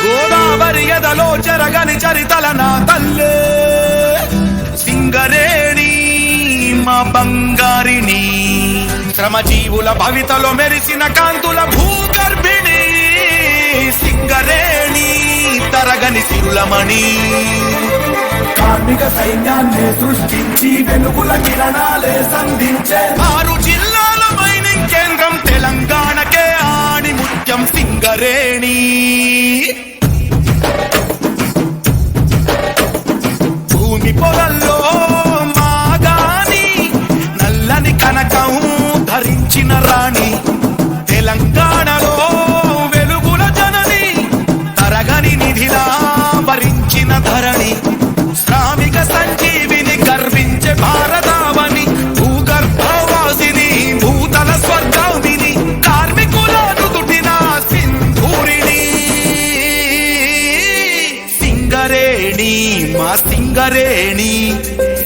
గోదావరి ఎదలో చెరగని చరితల నా తల్లే సింగరేణి మా బంగారిని, శ్రమజీవుల భవితలో మెరిసిన కాంతుల భూగర్భిణి సింగరేణి తరగని సిరులమణి. కార్మిక సైన్యాన్ని సృష్టించి వెలుగుల కిరణాలే సంధించే 6 జిల్లాల మైనింగ్ కేంద్రం తెలంగాణకే ఆణి ముత్యం సింగరేణి. భూమి పొరల్లో మాగాని నల్లని కనకం ధరించిన రాణి, తెలంగాణలో వెలుగుల జనని తరగని నిధిలా భరించిన ధరణి, శ్రామిక సంజీవిని గర్వించే భారతావని, భూగర్భవాసిని భూతల స్వర్గావిని, కార్మికులను దుటిన సింధూరిణి సింగరేణి మా సింగరేణి,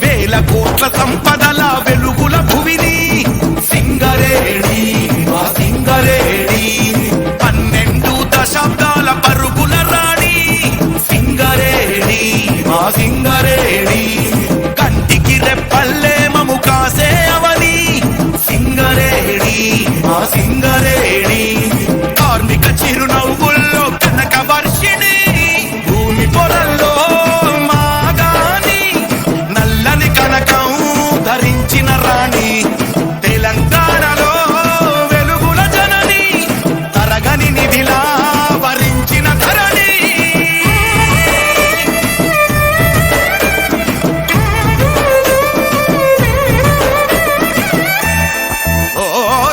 వేల కోట్ల సంపదల వెలుగుల భువిని సింగరేణి మా సింగరేణి, 12 దశాబ్దాల పరుగుల రాణి సింగరేణి మా సింగరేణి, కంటికి రెప్పల్లే మము కాసే అవని సింగరేణి మా సింగరేణి, కార్మిక చిరునవ్వుల్లో కనక వర్షిణి, భూమి పొరల్లో మాగాని నల్లని కనకం ధరించిన రాణి, తెలంగాణలో వెలుగుల జనని తరగని నిధిలా భరించిన ధరణి.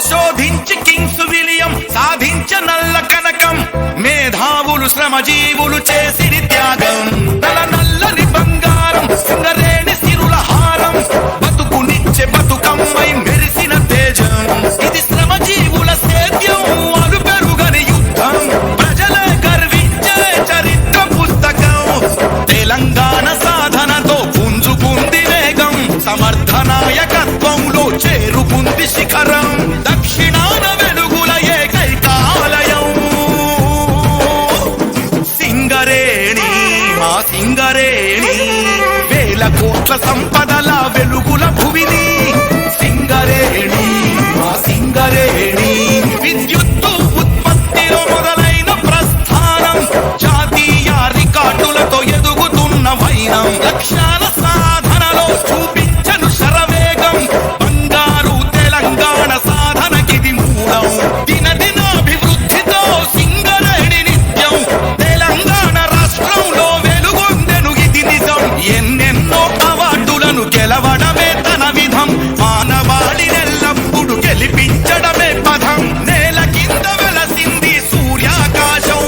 శోధించి కింగ్స్ విలియం సాధించ నల్ల కనకం, మేధావులు శ్రమజీవులు చేసిరి త్యాగం, తల నల్లని బంగారం సింగరేణి సిరుల హారం, బతుకునిచ్చే బతుకమ్మై మెరిసిన తేజం, ఇది శ్రమజీవుల సేద్యం అలు పెరుగని యుద్ధం, ప్రజలే గర్వించే చరిత్ర పుస్తకం, తెలంగాణ సాధనతో పుంజుకుంది వేగం, సమర్థ నాయకత్వంలో చేరుకుంది శిఖరం, దక్షిణాన వెలుగుల ఏకైకాలయం సింగరేణి మా సింగరేణి, వేల కోట్ల సంపదల వెలుగుల భువిని సింగరేణి మా సింగరేణి, విద్యుత్తు ఉత్పత్తిలో మొదలైన ప్రస్థానం, జాతీయ రికార్డులతో ఎదుగుతున్న వైనం, లక్ష్యాల సాధనలో చూపించను శరవేగం, బంగారు తెలంగాణ సాధనకిది మూలం, దినదినాభివృద్ధితో సింగరేణి నిత్యం, తెలంగాణ రాష్ట్రంలో వెలుగొందెను ఇది నిజం, ఎన్నెన్నో అవార్డులను గెలవడమే తన విధం, మానవాళినెల్లప్పుడు గెలిపించడమే పదం, నేల కింద వెలసింది సూర్యాకాశం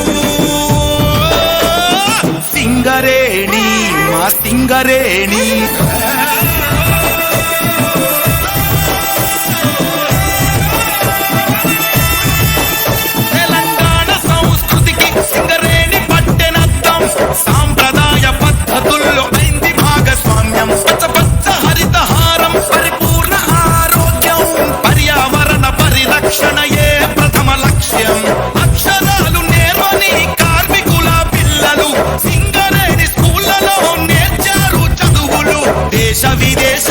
సింగరేణి మా సింగరేణి. తెలంగాణ సంస్కృతికి సింగరేణి పట్టెనద్దం, సాంప్రదాయ పద్ధతుల్లో అయింది భాగస్వామ్యం, పచ్చ హరితహారం పరిపూర్ణ ఆరోగ్యం, పర్యావరణ పరిరక్షణయే ప్రథమ లక్ష్యం, అక్షరాలు నేర్వని కార్మికుల పిల్లలు సింగరేణి స్కూళ్లలో నేర్చారు చదువులు, దేశ విదేశ